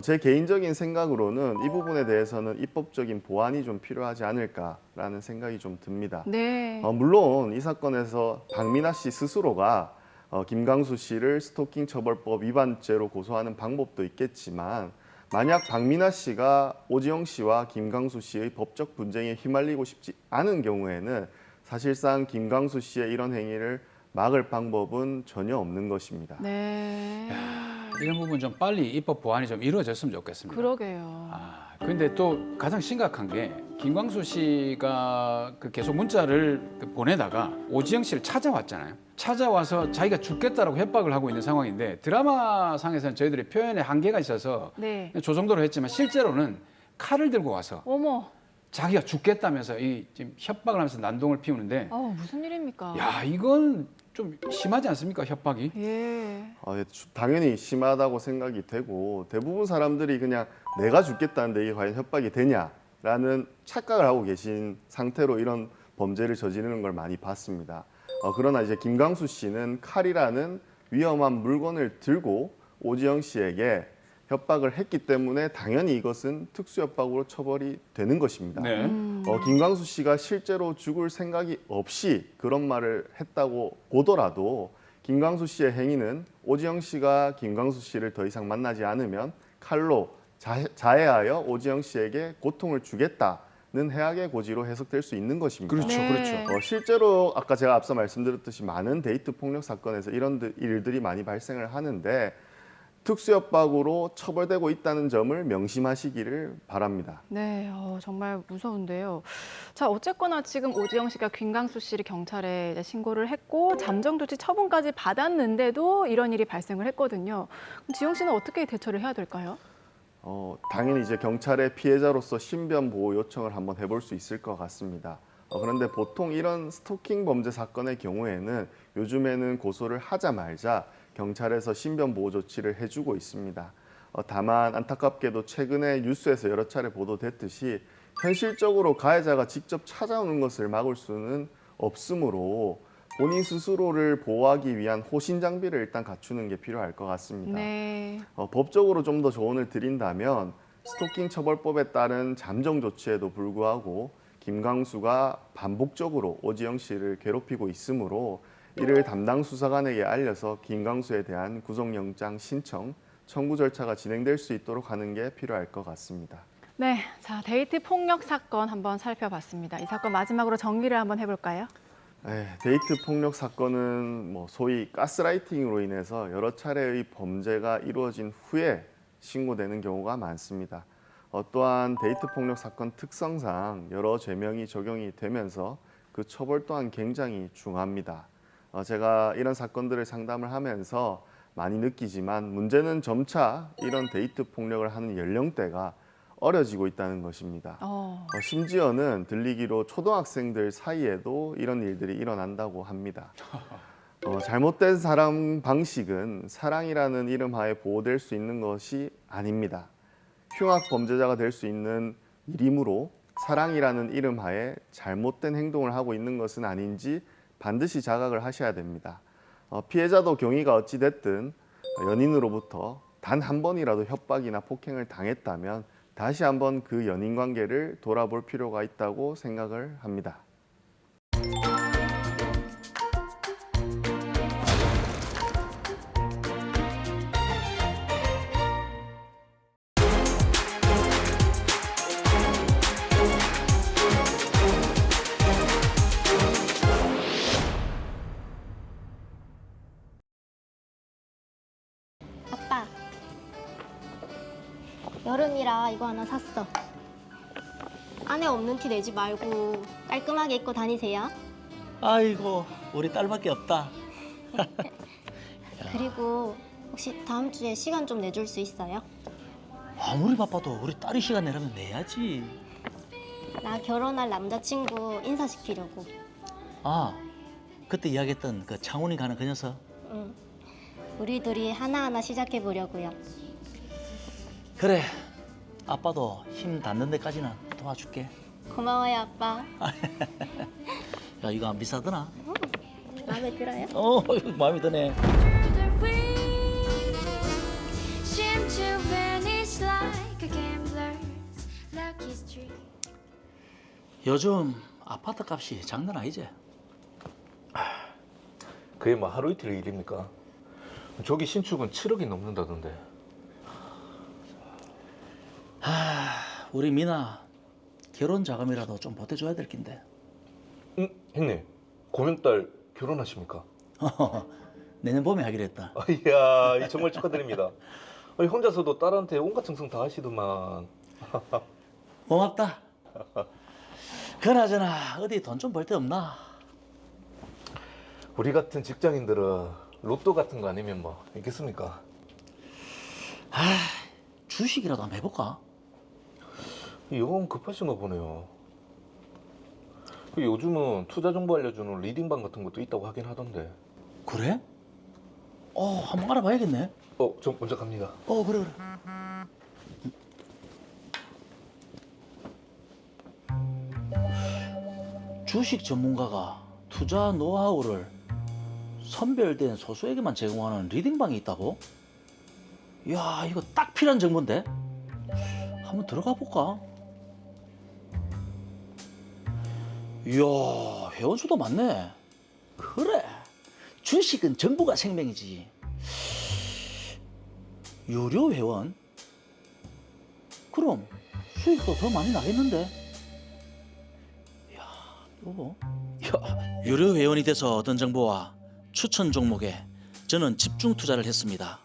S11: 제 개인적인 생각으로는 이 부분에 대해서는 입법적인 보완이 좀 필요하지 않을까라는 생각이 좀 듭니다.
S5: 네.
S11: 물론 이 사건에서 박민아 씨 스스로가 김광수 씨를 스토킹 처벌법 위반죄로 고소하는 방법도 있겠지만 만약 박민아 씨가 오지영 씨와 김광수 씨의 법적 분쟁에 휘말리고 싶지 않은 경우에는 사실상 김광수 씨의 이런 행위를 막을 방법은 전혀 없는 것입니다.
S5: 네.
S3: 이런 부분 좀 빨리 입법 보완이 좀 이루어졌으면 좋겠습니다.
S5: 그러게요.
S3: 근데 또 가장 심각한 게 김광수 씨가 그 계속 문자를 보내다가 오지영 씨를 찾아왔잖아요. 찾아와서 자기가 죽겠다라고 협박을 하고 있는 상황인데 드라마상에서는 저희들이 표현에 한계가 있어서
S5: 네.
S3: 저 정도로 했지만 실제로는 칼을 들고 와서
S5: 어머.
S3: 자기가 죽겠다면서 지금 협박을 하면서 난동을 피우는데
S5: 무슨 일입니까?
S3: 야, 이건 좀 심하지 않습니까? 협박이?
S5: 예.
S11: 예, 당연히 심하다고 생각이 되고 대부분 사람들이 그냥 내가 죽겠다는데 이게 과연 협박이 되냐라는 착각을 하고 계신 상태로 이런 범죄를 저지르는 걸 많이 봤습니다. 그러나 이제 김광수 씨는 칼이라는 위험한 물건을 들고 오지영 씨에게 협박을 했기 때문에 당연히 이것은 특수협박으로 처벌이 되는 것입니다.
S3: 네.
S11: 김광수 씨가 실제로 죽을 생각이 없이 그런 말을 했다고 보더라도 김광수 씨의 행위는 오지영 씨가 김광수 씨를 더 이상 만나지 않으면 칼로 자해하여 오지영 씨에게 고통을 주겠다는 해악의 고지로 해석될 수 있는 것입니다.
S3: 그렇죠,
S5: 네.
S3: 그렇죠.
S11: 실제로 아까 제가 앞서 말씀드렸듯이 많은 데이트 폭력 사건에서 이런 일들이 많이 발생을 하는데 특수협박으로 처벌되고 있다는 점을 명심하시기를 바랍니다.
S5: 네, 정말 무서운데요. 자, 어쨌거나 지금 오지영 씨가 김광수 씨를 경찰에 이제 신고를 했고 잠정조치 처분까지 받았는데도 이런 일이 발생을 했거든요. 그럼 지영 씨는 어떻게 대처를 해야 될까요?
S11: 당연히 이제 경찰의 피해자로서 신변 보호 요청을 한번 해볼 수 있을 것 같습니다. 그런데 보통 이런 스토킹 범죄 사건의 경우에는 요즘에는 고소를 하자마자 경찰에서 신변 보호 조치를 해주고 있습니다. 다만 안타깝게도 최근에 뉴스에서 여러 차례 보도됐듯이 현실적으로 가해자가 직접 찾아오는 것을 막을 수는 없으므로 본인 스스로를 보호하기 위한 호신 장비를 일단 갖추는 게 필요할 것 같습니다.
S5: 네.
S11: 법적으로 좀 더 조언을 드린다면 스토킹 처벌법에 따른 잠정 조치에도 불구하고 김광수가 반복적으로 오지영 씨를 괴롭히고 있으므로 이를 담당 수사관에게 알려서 김광수에 대한 구속영장 신청, 청구 절차가 진행될 수 있도록 하는 게 필요할 것 같습니다.
S5: 네, 자 데이트 폭력 사건 한번 살펴봤습니다. 이 사건 마지막으로 정리를 한번 해볼까요?
S11: 데이트 폭력 사건은 소위 가스라이팅으로 인해서 여러 차례의 범죄가 이루어진 후에 신고되는 경우가 많습니다. 또한 데이트 폭력 사건 특성상 여러 죄명이 적용이 되면서 그 처벌 또한 굉장히 중합니다. 제가 이런 사건들을 상담을 하면서 많이 느끼지만 문제는 점차 이런 데이트 폭력을 하는 연령대가 어려지고 있다는 것입니다. 심지어는 들리기로 초등학생들 사이에도 이런 일들이 일어난다고 합니다. 잘못된 사랑 방식은 사랑이라는 이름 하에 보호될 수 있는 것이 아닙니다. 흉악 범죄자가 될 수 있는 일이므로 사랑이라는 이름 하에 잘못된 행동을 하고 있는 것은 아닌지 반드시 자각을 하셔야 됩니다. 피해자도 경위가 어찌 됐든 연인으로부터 단 한 번이라도 협박이나 폭행을 당했다면 다시 한번 그 연인 관계를 돌아볼 필요가 있다고 생각을 합니다.
S12: 아빠, 여름이라 이거 하나 샀어. 안에 없는 티 내지 말고 깔끔하게 입고 다니세요.
S13: 아이고, 우리 딸밖에 없다.
S12: 그리고 혹시 다음 주에 시간 좀 내줄 수 있어요?
S13: 아무리 바빠도 우리 딸이 시간 내라면 내야지.
S12: 나 결혼할 남자친구 인사시키려고.
S13: 아, 그때 이야기했던 그 창훈이 가는 그 녀석?
S12: 응. 우리 둘이 하나하나 시작해 보려고요.
S13: 그래, 아빠도 힘 닿는 데까지는 도와줄게.
S12: 고마워요, 아빠.
S13: 야, 이거 안 비싸더나?
S12: 마음에 들어요?
S13: 이거 마음에 드네. 요즘 아파트 값이 장난 아니지?
S14: 그게 뭐 하루 이틀 일입니까? 저기 신축은 7억이 넘는다던데.
S13: 우리 미나 결혼 자금이라도 좀 보태줘야 될 낀데.
S14: 형님, 고명딸 결혼하십니까?
S13: 내년 봄에 하기로 했다.
S14: 이야, 정말 축하드립니다. 아니, 혼자서도 딸한테 온갖 정성 다 하시더만.
S13: 고맙다. 그나저나 어디 돈 좀 벌 데 없나?
S14: 우리 같은 직장인들은 로또 같은 거 아니면 뭐 있겠습니까?
S13: 주식이라도 한번 해볼까?
S14: 영 급하신가 보네요. 요즘은 투자 정보 알려주는 리딩방 같은 것도 있다고 하긴 하던데.
S13: 그래? 한번 알아봐야겠네.
S14: 저 먼저 갑니다.
S13: 그래. 주식 전문가가 투자 노하우를 선별된 소수에게만 제공하는 리딩방이 있다고? 이야, 이거 딱 필요한 정보인데? 한번 들어가 볼까? 이야, 회원수도 많네. 그래, 주식은 정보가 생명이지. 유료 회원? 그럼 수익도 더 많이 나겠는데? 유료 회원이 돼서 얻은 정보와 추천 종목에 저는 집중 투자를 했습니다.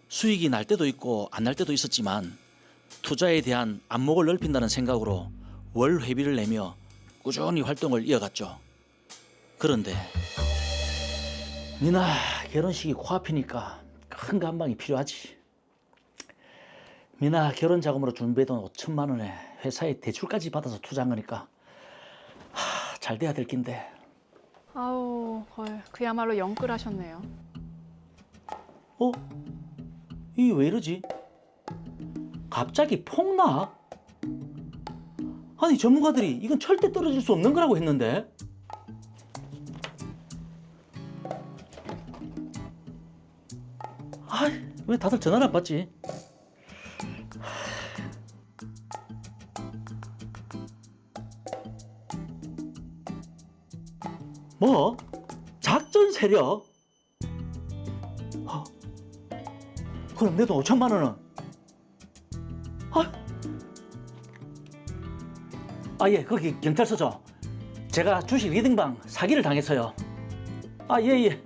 S13: 수익이 날 때도 있고 안 날 때도 있었지만 투자에 대한 안목을 넓힌다는 생각으로 월 회비를 내며 꾸준히 활동을 이어갔죠. 그런데 미나 결혼식이 코앞이니까 큰 거 한 방이 필요하지. 미나 결혼 자금으로 준비해둔 5천만 원에 회사에 대출까지 받아서 투자한 거니까 잘 돼야 될 낀데.
S5: 아우, 그야말로 영끌하셨네요.
S13: 이게 왜 이러지? 갑자기 폭락? 아니, 전문가들이 이건 절대 떨어질 수 없는 거라고 했는데. 왜 다들 전화를 안 받지? 뭐? 작전 세력? 그럼 내 돈 5천만 원은? 예, 거기 경찰서죠. 제가 주식 리딩방 사기를 당했어요. 예.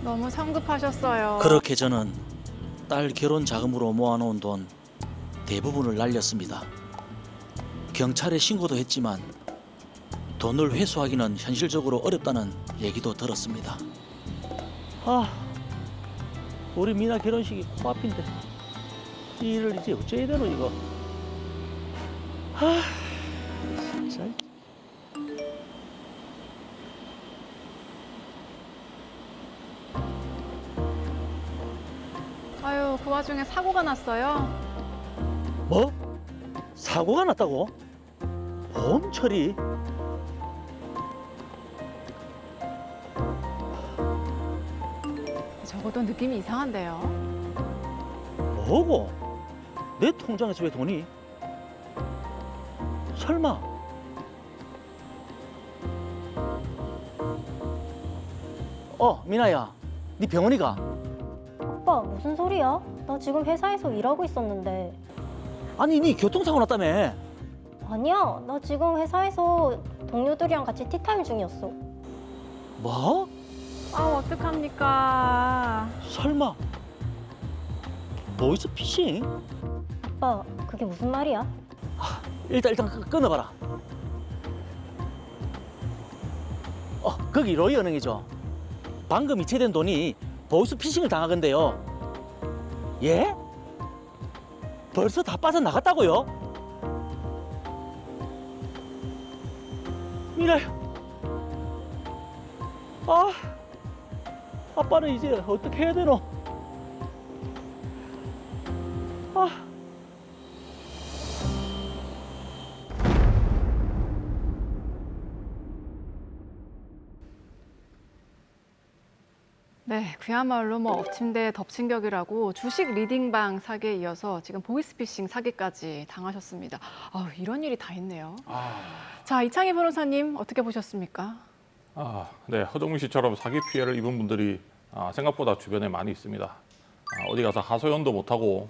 S5: 너무 성급하셨어요.
S13: 그렇게 저는 딸 결혼 자금으로 모아놓은 돈 대부분을 날렸습니다. 경찰에 신고도 했지만 돈을 회수하기는 현실적으로 어렵다는 얘기도 들었습니다. 우리 미나 결혼식이 코앞인데 이 일을 이제 어째야 되노 이거. 진짜.
S5: 아유, 그 와중에 사고가 났어요.
S13: 뭐? 사고가 났다고? 보험 처리?
S5: 적어도 느낌이 이상한데요.
S13: 뭐고? 내 통장에서 왜 돈이? 설마? 미나야, 네 병원이 가?
S12: 아빠, 무슨 소리야? 나 지금 회사에서 일하고 있었는데.
S13: 아니, 네 교통사고 났다며.
S12: 아니야, 나 지금 회사에서 동료들이랑 같이 티타임 중이었어.
S13: 뭐?
S5: 어떡합니까?
S13: 설마 보이스 피싱?
S12: 아빠, 그게 무슨 말이야?
S13: 일단 끊어봐라. 거기 로이 은행이죠. 방금 이체된 돈이 보이스 피싱을 당하건데요. 예? 벌써 다 빠져나갔다고요? 미나야, 아빠는 이제 어떻게 해야 되노?
S5: 네, 그야말로 뭐 엎친데 덮친 격이라고 주식 리딩방 사기에 이어서 지금 보이스피싱 사기까지 당하셨습니다. 이런 일이 다 있네요. 자, 이창희 변호사님 어떻게 보셨습니까?
S15: 네, 허정민 씨처럼 사기 피해를 입은 분들이 생각보다 주변에 많이 있습니다. 어디 가서 하소연도 못하고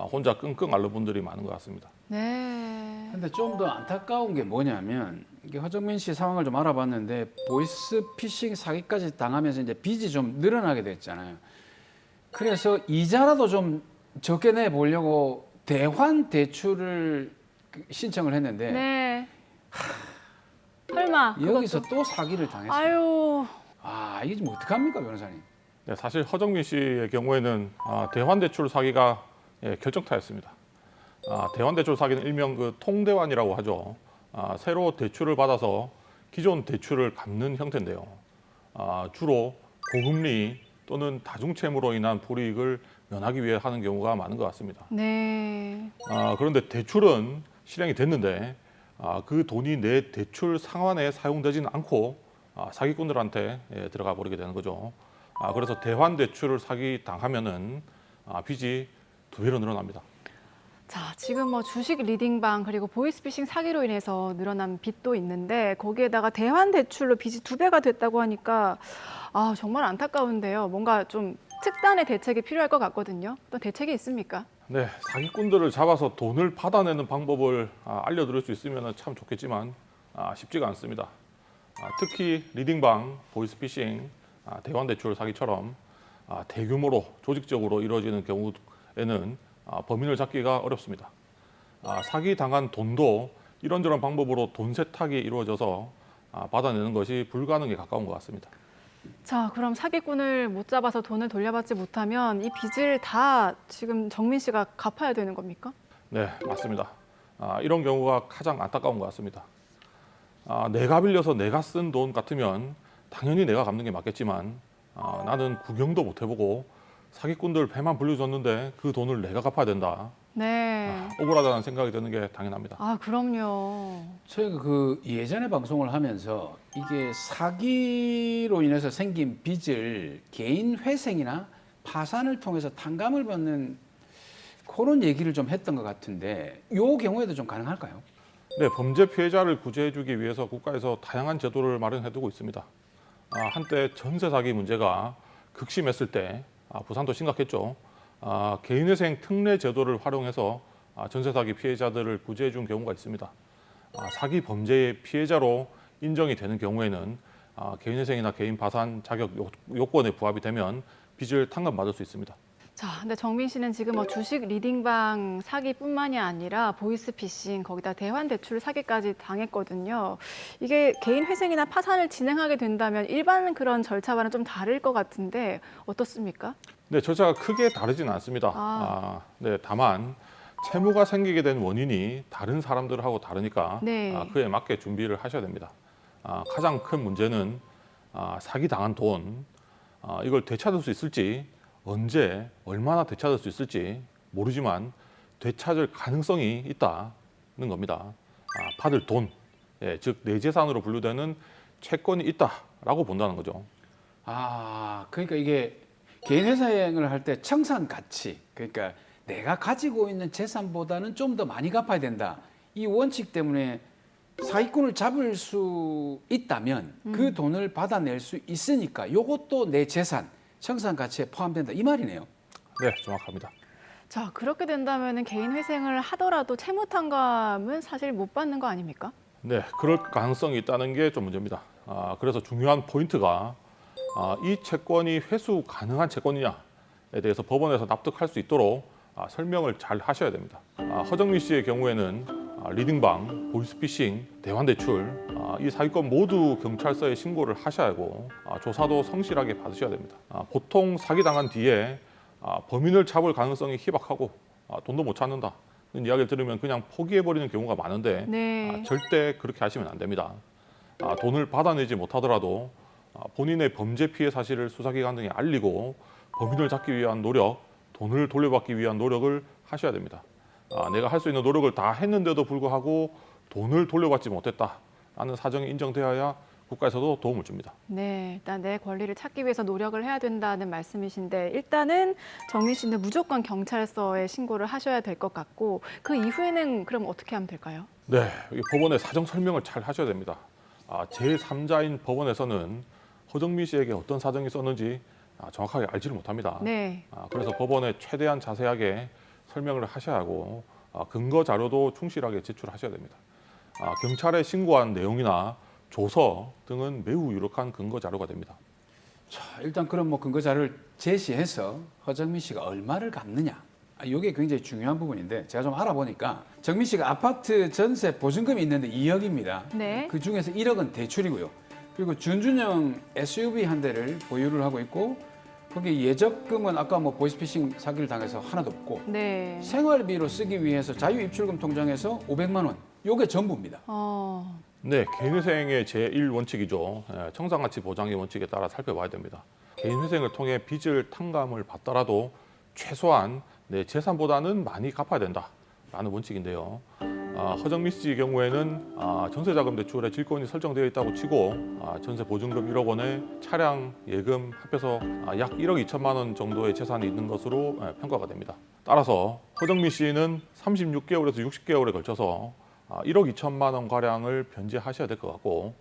S15: 혼자 끙끙 앓는 분들이 많은 것 같습니다.
S5: 네.
S3: 근데 좀 더 안타까운 게 뭐냐면 이게 허정민 씨 상황을 좀 알아봤는데 보이스피싱 사기까지 당하면서 이제 빚이 좀 늘어나게 됐잖아요. 그래서 이자라도 좀 적게 내 보려고 대환 대출을 신청을 했는데
S5: 네. 설마
S3: 여기서
S5: 그것도?
S3: 또 사기를 당했어요.
S5: 아유.
S3: 이게 좀 어떡합니까, 변호사님?
S15: 네, 사실 허정민 씨의 경우에는 대환대출 사기가 결정타였습니다. 대환대출 사기는 일명 그 통대환이라고 하죠. 새로 대출을 받아서 기존 대출을 갚는 형태인데요. 주로 고금리 또는 다중채무로 인한 불이익을 면하기 위해 하는 경우가 많은 것 같습니다.
S5: 네.
S15: 그런데 대출은 실행이 됐는데 그 돈이 내 대출 상환에 사용되지는 않고 사기꾼들한테 들어가 버리게 되는 거죠. 그래서 대환 대출을 사기 당하면은 빚이 2배로 늘어납니다.
S5: 자, 지금 뭐 주식 리딩방 그리고 보이스피싱 사기로 인해서 늘어난 빚도 있는데 거기에다가 대환 대출로 빚이 2배가 됐다고 하니까 정말 안타까운데요. 뭔가 좀 특단의 대책이 필요할 것 같거든요. 또 대책이 있습니까?
S15: 네, 사기꾼들을 잡아서 돈을 받아내는 방법을 알려드릴 수 있으면 참 좋겠지만 쉽지가 않습니다. 특히 리딩방, 보이스피싱, 대환대출 사기처럼 대규모로 조직적으로 이루어지는 경우에는 범인을 잡기가 어렵습니다. 사기 당한 돈도 이런저런 방법으로 돈 세탁이 이루어져서 받아내는 것이 불가능에 가까운 것 같습니다.
S5: 자, 그럼 사기꾼을 못 잡아서 돈을 돌려받지 못하면 이 빚을 다 지금 정민 씨가 갚아야 되는 겁니까?
S15: 네, 맞습니다. 이런 경우가 가장 안타까운 것 같습니다. 내가 빌려서 내가 쓴 돈 같으면 당연히 내가 갚는 게 맞겠지만 나는 구경도 못 해보고 사기꾼들 배만 불려줬는데 그 돈을 내가 갚아야 된다.
S5: 네.
S15: 억울하다는 생각이 드는 게 당연합니다.
S5: 그럼요.
S3: 저희가 그 예전에 방송을 하면서 이게 사기로 인해서 생긴 빚을 개인 회생이나 파산을 통해서 탕감을 받는 그런 얘기를 좀 했던 것 같은데 이 경우에도 좀 가능할까요?
S15: 네, 범죄 피해자를 구제해주기 위해서 국가에서 다양한 제도를 마련해두고 있습니다. 한때 전세 사기 문제가 극심했을 때 부산도 심각했죠. 개인회생 특례 제도를 활용해서 전세 사기 피해자들을 구제해준 경우가 있습니다. 사기 범죄의 피해자로 인정이 되는 경우에는 개인회생이나 개인 파산 자격 요건에 부합이 되면 빚을 탕감받을 수 있습니다.
S5: 자, 근데 정민 씨는 지금 뭐 주식 리딩방 사기뿐만이 아니라 보이스피싱 거기다 대환 대출 사기까지 당했거든요. 이게 개인 회생이나 파산을 진행하게 된다면 일반 그런 절차와는 좀 다를 것 같은데 어떻습니까?
S15: 네, 절차가 크게 다르지는 않습니다. 네, 다만 채무가 생기게 된 원인이 다른 사람들하고 다르니까
S5: 네.
S15: 그에 맞게 준비를 하셔야 됩니다. 가장 큰 문제는 사기 당한 돈 이걸 되찾을 수 있을지 언제 얼마나 되찾을 수 있을지 모르지만 되찾을 가능성이 있다는 겁니다. 받을 돈, 즉 내 재산으로 분류되는 채권이 있다라고 본다는 거죠.
S3: 그러니까 이게 개인 회생을 할 때 청산 가치, 그러니까 내가 가지고 있는 재산보다는 좀 더 많이 갚아야 된다. 이 원칙 때문에 사기꾼을 잡을 수 있다면 그 돈을 받아낼 수 있으니까 이것도 내 재산, 청산 가치에 포함된다 이 말이네요.
S15: 네, 정확합니다.
S5: 자, 그렇게 된다면 개인 회생을 하더라도 채무 탕감은 사실 못 받는 거 아닙니까?
S15: 네, 그럴 가능성이 있다는 게 좀 문제입니다. 그래서 중요한 포인트가 이 채권이 회수 가능한 채권이냐에 대해서 법원에서 납득할 수 있도록 설명을 잘 하셔야 됩니다. 허정민 씨의 경우에는 리딩방, 보이스피싱, 대환대출 이 사기건 모두 경찰서에 신고를 하셔야 하고 조사도 성실하게 받으셔야 됩니다. 보통 사기당한 뒤에 범인을 잡을 가능성이 희박하고 돈도 못 찾는다는 이야기를 들으면 그냥 포기해버리는 경우가 많은데
S5: 네.
S15: 절대 그렇게 하시면 안 됩니다. 돈을 받아내지 못하더라도 본인의 범죄 피해 사실을 수사기관 등에 알리고 범인을 잡기 위한 노력, 돈을 돌려받기 위한 노력을 하셔야 됩니다. 내가 할 수 있는 노력을 다 했는데도 불구하고 돈을 돌려받지 못했다라는 사정이 인정되어야 국가에서도 도움을 줍니다.
S5: 네, 일단 내 권리를 찾기 위해서 노력을 해야 된다는 말씀이신데 일단은 정민 씨는 무조건 경찰서에 신고를 하셔야 될 것 같고 그 이후에는 그럼 어떻게 하면 될까요?
S15: 네, 법원에 사정 설명을 잘 하셔야 됩니다. 제3자인 법원에서는 허정민 씨에게 어떤 사정이 있었는지 정확하게 알지를 못합니다.
S5: 네.
S15: 그래서 법원에 최대한 자세하게 설명을 하셔야 하고 근거 자료도 충실하게 제출하셔야 됩니다. 경찰에 신고한 내용이나 조서 등은 매우 유력한 근거 자료가 됩니다.
S3: 자, 일단 그럼 뭐 근거 자료를 제시해서 허정민 씨가 얼마를 갚느냐. 이게 굉장히 중요한 부분인데 제가 좀 알아보니까 정민 씨가 아파트 전세 보증금이 있는데 2억입니다.
S5: 네.
S3: 그 중에서 1억은 대출이고요. 그리고 준준형 SUV 한 대를 보유를 하고 있고 거기 예적금은 아까 뭐 보이스피싱 사기를 당해서 하나도 없고
S5: 네.
S3: 생활비로 쓰기 위해서 자유입출금 통장에서 500만 원. 요게 전부입니다.
S15: 네, 개인회생의 제1원칙이죠. 청산가치 보장의 원칙에 따라 살펴봐야 됩니다. 개인회생을 통해 빚을 탕감을 받더라도 최소한 내 재산보다는 많이 갚아야 된다라는 원칙인데요. 허정민 씨의 경우에는 전세자금 대출에 질권이 설정되어 있다고 치고 전세 보증금 1억 원에 차량 예금 합해서 약 1억 2천만 원 정도의 재산이 있는 것으로 평가가 됩니다. 따라서 허정민 씨는 36개월에서 60개월에 걸쳐서 1억 2천만 원 가량을 변제하셔야 될 것 같고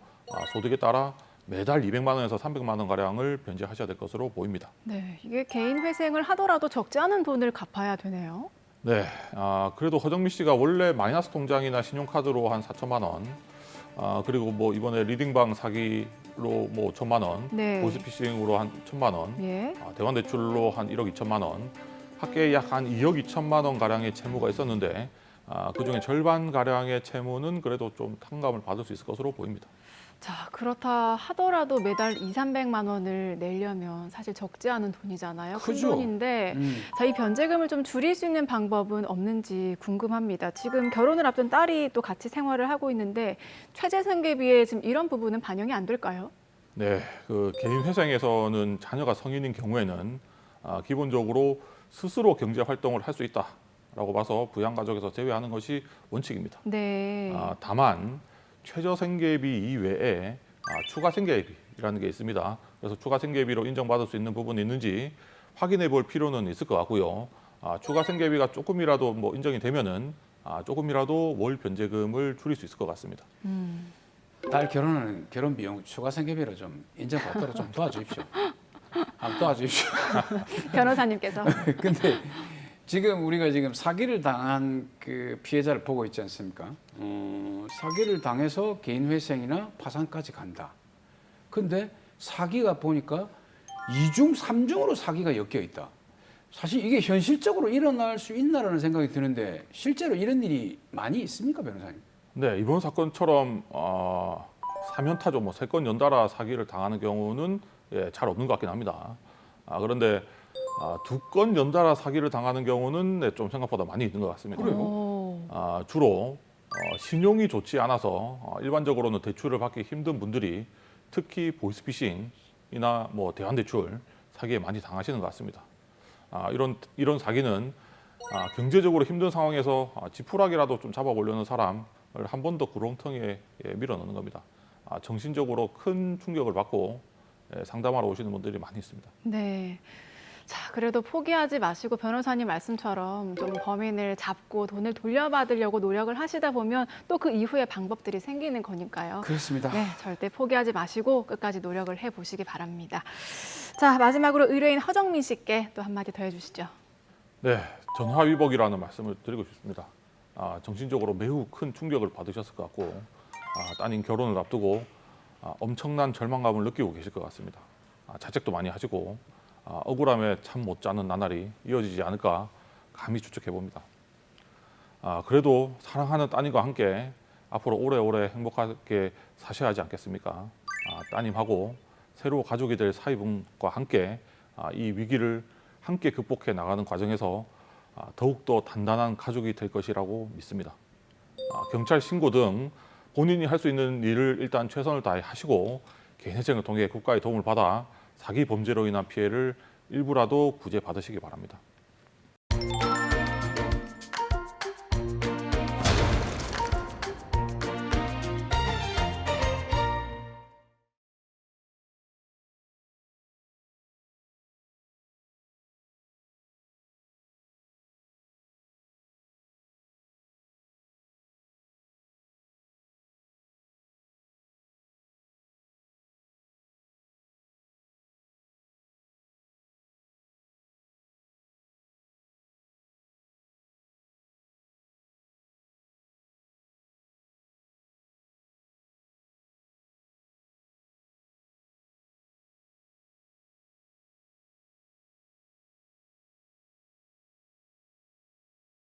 S15: 소득에 따라 매달 200만 원에서 300만 원 가량을 변제하셔야 될 것으로 보입니다.
S5: 네, 이게 개인 회생을 하더라도 적지 않은 돈을 갚아야 되네요.
S15: 네, 그래도 허정민 씨가 원래 마이너스 통장이나 신용카드로 한 4천만 원, 그리고 뭐 이번에 리딩방 사기로 뭐 5천만 원,
S5: 네.
S15: 보이스피싱으로 한 1천만 원,
S5: 예.
S15: 대환 대출로 한 1억 2천만 원, 합계 약 한 2억 2천만 원 가량의 채무가 있었는데 그중에 절반 가량의 채무는 그래도 좀 탕감을 받을 수 있을 것으로 보입니다.
S5: 자, 그렇다 하더라도 매달 200~300만 원을 내려면 사실 적지 않은 돈이잖아요. 큰
S3: 크죠.
S5: 돈인데 자, 이 변제금을 좀 줄일 수 있는 방법은 없는지 궁금합니다. 지금 결혼을 앞둔 딸이 또 같이 생활을 하고 있는데 최저생계비에 지금 이런 부분은 반영이 안 될까요?
S15: 네, 그 개인 회생에서는 자녀가 성인인 경우에는 기본적으로 스스로 경제 활동을 할 수 있다라고 봐서 부양가족에서 제외하는 것이 원칙입니다.
S5: 네.
S15: 다만 최저생계비 이외에 추가생계비라는 게 있습니다. 그래서 추가생계비로 인정받을 수 있는 부분이 있는지 확인해 볼 필요는 있을 것 같고요. 추가생계비가 조금이라도 뭐 인정이 되면은 조금이라도 월 변제금을 줄일 수 있을 것 같습니다.
S3: 딸 결혼하는 결혼 비용 추가 생계비로 좀 인정받도록 좀 도와주십시오. 한번 도와주십시오.
S5: 변호사님께서.
S3: 근데 지금 우리가 지금 사기를 당한 그 피해자를 보고 있지 않습니까? 사기를 당해서 개인 회생이나 파산까지 간다. 근데 사기가 보니까 2중, 3중으로 사기가 엮여 있다. 사실 이게 현실적으로 일어날 수 있나라는 생각이 드는데 실제로 이런 일이 많이 있습니까, 변호사님?
S15: 네, 이번 사건처럼 사면타죠, 뭐 3건 연달아 사기를 당하는 경우는 잘 없는 것 같긴 합니다. 그런데 2건 연달아 사기를 당하는 경우는 좀 생각보다 많이 있는 것 같습니다.
S3: 그래요?
S15: 주로 신용이 좋지 않아서 일반적으로는 대출을 받기 힘든 분들이 특히 보이스피싱이나 뭐 대환대출 사기에 많이 당하시는 것 같습니다. 이런 사기는 경제적으로 힘든 상황에서 지푸라기라도 좀 잡아보려는 사람을 한 번 더 구렁텅이에 밀어넣는 겁니다. 정신적으로 큰 충격을 받고 상담하러 오시는 분들이 많이 있습니다.
S5: 네. 자, 그래도 포기하지 마시고 변호사님 말씀처럼 좀 범인을 잡고 돈을 돌려받으려고 노력을 하시다 보면 또 그 이후에 방법들이 생기는 거니까요.
S3: 그렇습니다.
S5: 네, 절대 포기하지 마시고 끝까지 노력을 해보시기 바랍니다. 자, 마지막으로 의뢰인 허정민 씨께 또 한마디 더 해주시죠.
S15: 네, 전화위복이라는 말씀을 드리고 싶습니다. 정신적으로 매우 큰 충격을 받으셨을 것 같고 따님 결혼을 앞두고 엄청난 절망감을 느끼고 계실 것 같습니다. 자책도 많이 하시고 억울함에 잠 못 자는 나날이 이어지지 않을까 감히 추측해 봅니다. 그래도 사랑하는 따님과 함께 앞으로 오래오래 행복하게 사셔야 하지 않겠습니까? 따님하고 새로 가족이 될 사위분과 함께 이 위기를 함께 극복해 나가는 과정에서 더욱더 단단한 가족이 될 것이라고 믿습니다. 경찰 신고 등 본인이 할 수 있는 일을 일단 최선을 다해 하시고 개인회생을 통해 국가의 도움을 받아 사기 범죄로 인한 피해를 일부라도 구제받으시기 바랍니다.